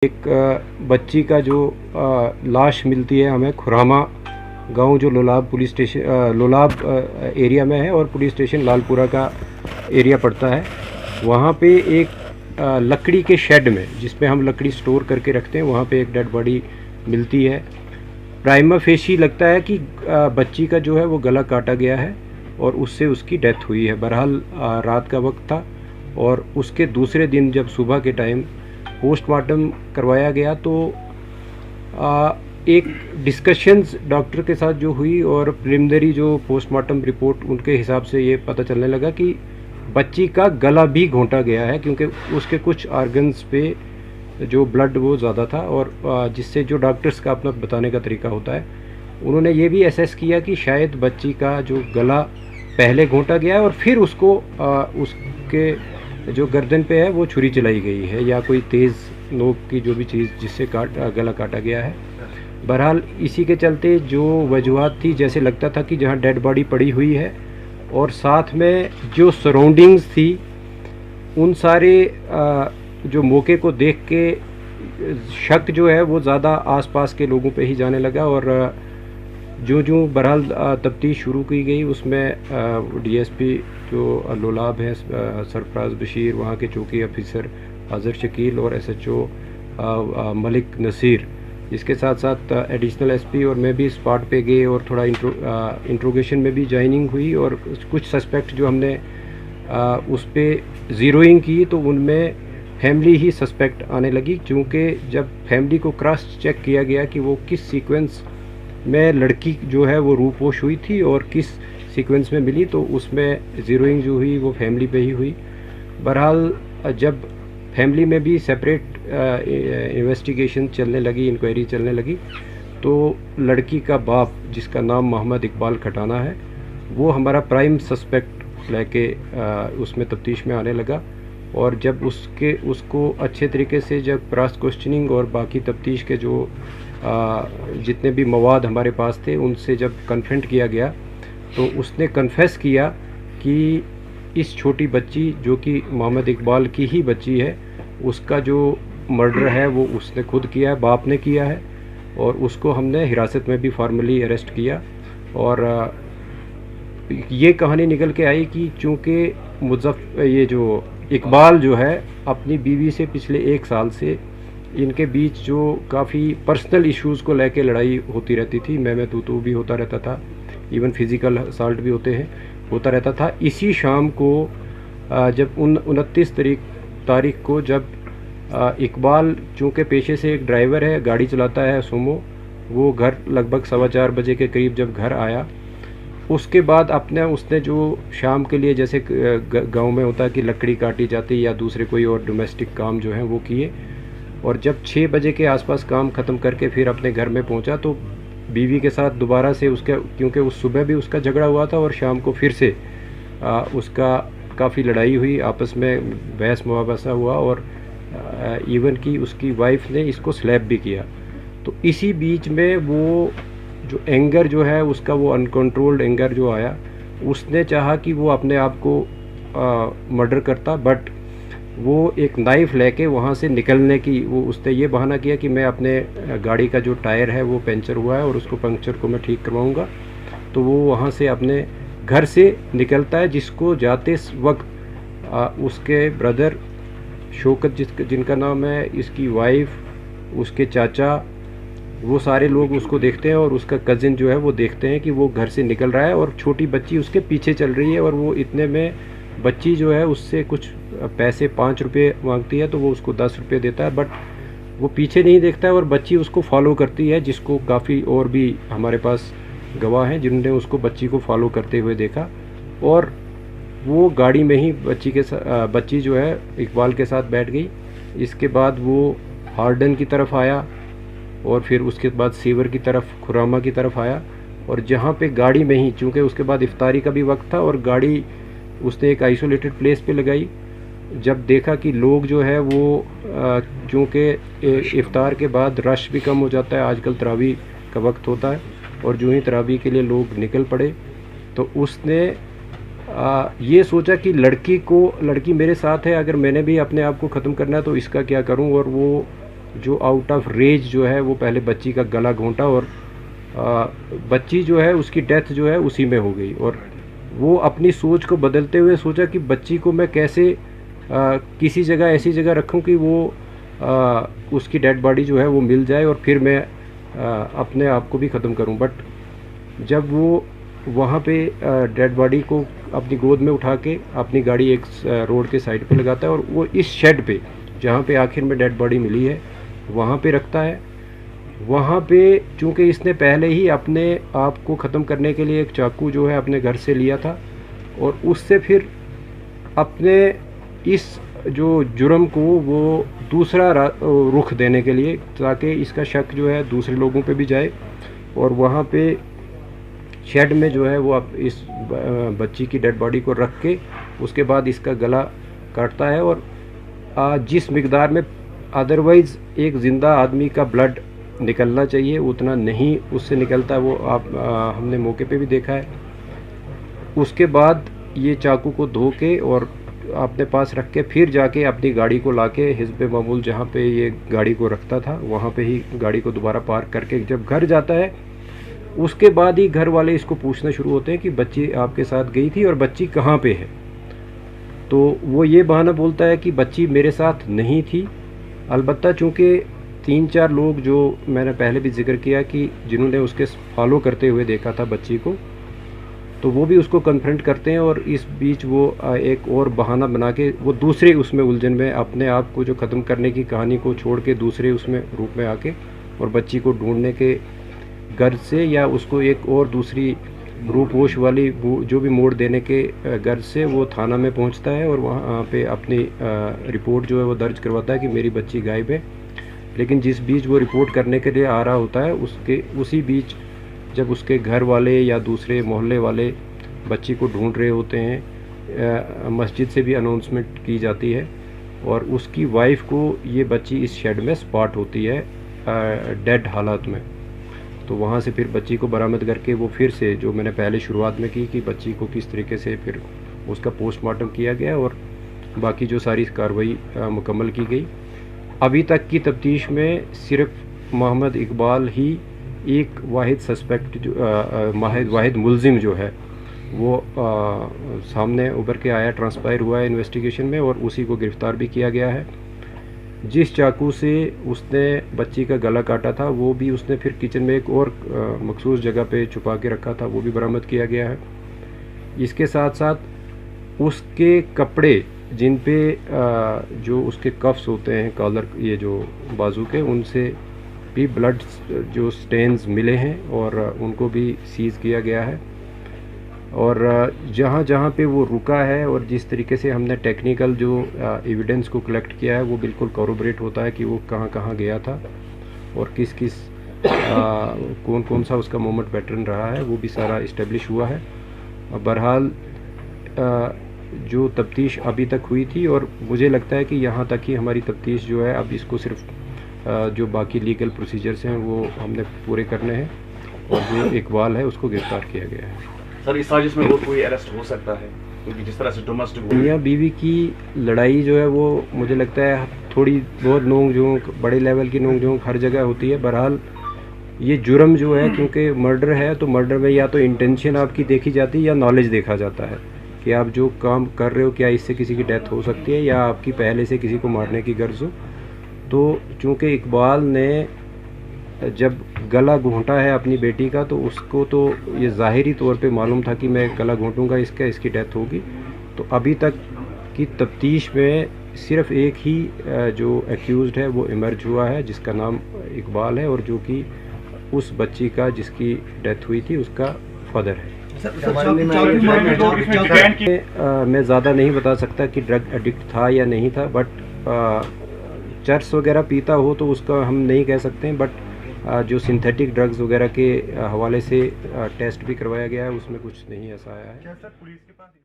एक बच्ची का जो लाश मिलती है हमें खुरामा गांव जो Lolab police station Lolab area में है और पुलिस स्टेशन लालपुरा का एरिया पड़ता है। वहाँ पे एक लकड़ी के शेड में जिसमें हम लकड़ी स्टोर करके रखते हैं वहाँ पे एक डेड बॉडी मिलती है। प्राइमा फेशी लगता है कि बच्ची का जो है वो गला काटा गया है और उससे उसकी डेथ हुई है। बहरहाल रात का वक्त था और उसके दूसरे दिन जब सुबह के टाइम पोस्टमार्टम करवाया गया तो एक डिस्कशंस डॉक्टर के साथ जो हुई और प्रिलिमिनरी जो पोस्टमार्टम रिपोर्ट उनके हिसाब से ये पता चलने लगा कि बच्ची का गला भी घोंटा गया है क्योंकि उसके कुछ ऑर्गन्स पे जो ब्लड वो ज़्यादा था और जिससे जो डॉक्टर्स का अपना बताने का तरीका होता है उन्होंने ये भी असेस किया कि शायद बच्ची का जो गला पहले घोंटा गया है और फिर उसको उसके जो गर्दन पे है वो छुरी चलाई गई है या कोई तेज़ नोक की जो भी चीज़ जिससे गला काटा गया है। बहरहाल इसी के चलते जो वजूहात थी जैसे लगता था कि जहाँ डेड बॉडी पड़ी हुई है और साथ में जो सराउंडिंग्स थी उन सारे जो मौके को देख के शक जो है वो ज़्यादा आसपास के लोगों पे ही जाने लगा और जो बहरहाल तफ्तीश शुरू की गई उसमें डीएसपी जो लोलाब है सरफराज बशीर, वहाँ के चौकी ऑफिसर आज़र शकील और एसएचओ मलिक नसीर, इसके साथ साथ एडिशनल एसपी और मैं भी स्पॉट पे गए और थोड़ा इंट्रोगेशन में भी ज्वाइनिंग हुई और कुछ सस्पेक्ट जो हमने उस पर ज़ीरोइंग की तो उनमें फैमिली ही सस्पेक्ट आने लगी क्योंकि जब फैमिली को क्रॉस चेक किया गया कि वो किस सीक्वेंस में लड़की जो है वो रूपोश हुई थी और किस सीक्वेंस में मिली तो उसमें ज़ीरोइंग जो हुई वो फैमिली पे ही हुई। बहरहाल जब फैमिली में भी सेपरेट इन्वेस्टिगेशन चलने लगी, इंक्वायरी चलने लगी तो लड़की का बाप जिसका नाम मोहम्मद इकबाल खटाना है वो हमारा प्राइम सस्पेक्ट लेके उसमें तफ्तीश में आने लगा और जब उसको अच्छे तरीके से जब क्रॉस क्वेश्चनिंग और बाकी तफ्तीश के जो जितने भी मवाद हमारे पास थे उनसे जब कन्फ्रंट किया गया तो उसने कन्फेस किया कि इस छोटी बच्ची जो कि मोहम्मद इकबाल की ही बच्ची है उसका जो मर्डर है वो उसने खुद किया है, बाप ने किया है और उसको हमने हिरासत में भी फॉर्मली अरेस्ट किया। और ये कहानी निकल के आई कि चूँकि ये जो इकबाल जो है अपनी बीवी से पिछले 1 साल से इनके बीच जो काफ़ी पर्सनल इश्यूज़ को लेके लड़ाई होती रहती थी, मैं तू भी होता रहता था, इवन फिज़िकल असाल्ट भी होता रहता था। इसी शाम को जब 29 तारीख को जब इकबाल चूँकि पेशे से एक ड्राइवर है, गाड़ी चलाता है सुमो, वो घर लगभग 4:15 बजे के करीब जब घर आया उसके बाद उसने जो शाम के लिए जैसे गांव में होता है कि लकड़ी काटी जाती या दूसरे कोई और डोमेस्टिक काम जो है वो किए और जब 6 बजे के आसपास काम ख़त्म करके फिर अपने घर में पहुंचा तो बीवी के साथ दोबारा से उसका क्योंकि उस सुबह भी उसका झगड़ा हुआ था और शाम को फिर से उसका काफ़ी लड़ाई हुई, आपस में बहस मुबासा हुआ और इवन कि उसकी वाइफ ने इसको स्लैप भी किया। तो इसी बीच में वो जो एंगर जो है उसका वो अनकंट्रोल्ड एंगर जो आया, उसने चाहा कि वो अपने आप को मर्डर करता बट वो एक नाइफ़ लेके वहाँ से निकलने की उसने ये बहाना किया कि मैं अपने गाड़ी का जो टायर है वो पंचर हुआ है और उसको पंक्चर को मैं ठीक करवाऊँगा। तो वो वहाँ से अपने घर से निकलता है जिसको जाते वक्त उसके ब्रदर शौकत जिनका नाम है, इसकी वाइफ, उसके चाचा, वो सारे लोग उसको देखते हैं और उसका कज़िन जो है वो देखते हैं कि वो घर से निकल रहा है और छोटी बच्ची उसके पीछे चल रही है और वो इतने में बच्ची जो है उससे कुछ पैसे 5 रुपये मांगती है तो वो उसको 10 रुपये देता है बट वो पीछे नहीं देखता है और बच्ची उसको फॉलो करती है, जिसको काफ़ी और भी हमारे पास गवाह हैं जिन्होंने उसको बच्ची को फॉलो करते हुए देखा और वो गाड़ी में ही बच्ची जो है इकबाल के साथ बैठ गई। इसके बाद वो हार्डन की तरफ आया और फिर उसके बाद सीवर की तरफ, खुरामा की तरफ आया और जहाँ पे गाड़ी में ही चूँकि उसके बाद इफ्तारी का भी वक्त था और गाड़ी उसने एक आइसोलेटेड प्लेस पे लगाई। जब देखा कि लोग जो है वो चूँकि इफ्तार के बाद रश भी कम हो जाता है, आजकल तरावी का वक्त होता है और जो ही तरावी के लिए लोग निकल पड़े तो उसने ये सोचा कि लड़की मेरे साथ है, अगर मैंने भी अपने आप को ख़त्म करना है तो इसका क्या करूं। और वो जो आउट ऑफ रेज जो है वो पहले बच्ची का गला घोंटा और बच्ची जो है उसकी डेथ जो है उसी में हो गई। और वो अपनी सोच को बदलते हुए सोचा कि बच्ची को मैं कैसे किसी जगह ऐसी जगह रखूं कि वो उसकी डेड बॉडी जो है वो मिल जाए और फिर मैं अपने आप को भी ख़त्म करूं। बट जब वो वहाँ पे डेड बॉडी को अपनी गोद में उठा के अपनी गाड़ी एक रोड के साइड पे लगाता है और वो इस शेड पे जहाँ पे आखिर में डेड बॉडी मिली है वहाँ पे रखता है। वहाँ पे चूँकि इसने पहले ही अपने आप को ख़त्म करने के लिए एक चाकू जो है अपने घर से लिया था और उससे फिर अपने इस जो जुर्म को वो दूसरा रुख देने के लिए, ताकि इसका शक जो है दूसरे लोगों पे भी जाए। और वहाँ पे शेड में जो है वो अब इस बच्ची की डेड बॉडी को रख के उसके बाद इसका गला काटता है। और जिस मिकदार में अदरवाइज़ एक ज़िंदा आदमी का ब्लड निकलना चाहिए उतना नहीं उससे निकलता, वो हमने मौके पे भी देखा है। उसके बाद ये चाकू को धो के और अपने पास रख के फिर जाके अपनी गाड़ी को लाके हिज़्ब मामूल जहाँ पे ये गाड़ी को रखता था वहाँ पे ही गाड़ी को दोबारा पार्क करके जब घर जाता है उसके बाद ही घर वाले इसको पूछना शुरू होते हैं कि बच्ची आपके साथ गई थी और बच्ची कहाँ पे है। तो वो ये बहाना बोलता है कि बच्ची मेरे साथ नहीं थी। अलबत्ता चूँकि 3-4 लोग जो मैंने पहले भी जिक्र किया कि जिन्होंने उसके फॉलो करते हुए देखा था बच्ची को, तो वो भी उसको कन्फ्रंट करते हैं। और इस बीच वो एक और बहाना बना के वो दूसरे उसमें उलझन में अपने आप को जो ख़त्म करने की कहानी को छोड़ के दूसरे उसमें रूप में आके और बच्ची को ढूंढने के गर्ज से या उसको एक और दूसरी रूपोश वाली जो भी मोड़ देने के गर्ज से वो थाना में पहुंचता है और वहाँ पे अपनी रिपोर्ट जो है वो दर्ज करवाता है कि मेरी बच्ची गायब है। लेकिन जिस बीच वो रिपोर्ट करने के लिए आ रहा होता है उसी बीच जब उसके घर वाले या दूसरे मोहल्ले वाले बच्ची को ढूंढ रहे होते हैं, मस्जिद से भी अनाउंसमेंट की जाती है और उसकी वाइफ को ये बच्ची इस शेड में स्पॉट होती है डेड हालात में। तो वहाँ से फिर बच्ची को बरामद करके वो फिर से जो मैंने पहले शुरुआत में की कि बच्ची को किस तरीके से फिर उसका पोस्टमार्टम किया गया और बाकी जो सारी कार्रवाई मुकम्मल की गई। अभी तक की तफ्तीश में सिर्फ मोहम्मद इकबाल ही एक वाहिद सस्पेक्ट जो वाहिद मुलजिम जो है वो सामने उभर के आया, ट्रांसपायर हुआ है इन्वेस्टिगेशन में और उसी को गिरफ़्तार भी किया गया है। जिस चाकू से उसने बच्ची का गला काटा था वो भी उसने फिर किचन में एक और मखसूस जगह पे छुपा के रखा था, वो भी बरामद किया गया है। इसके साथ साथ उसके कपड़े जिन पे जो उसके कफ्स होते हैं कॉलर, ये जो बाजू के, उनसे भी ब्लड जो स्टेन्स मिले हैं और उनको भी सीज़ किया गया है। और जहाँ जहाँ पे वो रुका है और जिस तरीके से हमने टेक्निकल जो एविडेंस को कलेक्ट किया है वो बिल्कुल कॉरोबरेट होता है कि वो कहाँ कहाँ गया था और किस किस कौन कौन सा उसका मूवमेंट पैटर्न रहा है, वो भी सारा इस्टेब्लिश हुआ है। बहरहाल जो तफ्तीश अभी तक हुई थी और मुझे लगता है कि यहाँ तक ही हमारी तफ्तीश जो है, अब इसको सिर्फ जो बाकी लीगल प्रोसीजर्स हैं वो हमने पूरे करने हैं और जो इकबाल है उसको गिरफ्तार किया गया है। सर इस साजिश में और कोई अरेस्ट हो सकता है क्योंकि जिस तरह से डोमेस्टिक मियाँ बीवी की लड़ाई जो है वो मुझे लगता है थोड़ी बहुत नोक झोंक, बड़े लेवल की नोक झोंक हर जगह होती है। बहरहाल ये जुर्म जो है क्योंकि मर्डर है तो मर्डर में या तो इंटेंशन आपकी देखी जाती है या नॉलेज देखा जाता है कि आप जो काम कर रहे हो क्या इससे किसी की डेथ हो सकती है या आपकी पहले से किसी को मारने की गर्ज हो। तो चूँकि इकबाल ने जब गला घोंटा है अपनी बेटी का तो उसको तो ये ज़ाहिरी तौर पे मालूम था कि मैं गला घोंटूंगा इसकी डेथ होगी। तो अभी तक की तफ्तीश में सिर्फ एक ही जो एक्यूज़्ड है वो इमर्ज हुआ है जिसका नाम इकबाल है और जो कि उस बच्ची का जिसकी डेथ हुई थी उसका फादर है। मैं ज़्यादा नहीं बता सकता कि ड्रग एडिक्ट था या नहीं था, बट चर्स वगैरह पीता हो तो उसका हम नहीं कह सकते हैं। बट जो सिंथेटिक ड्रग्स वगैरह के हवाले से टेस्ट भी करवाया गया है उसमें कुछ नहीं ऐसा आया है।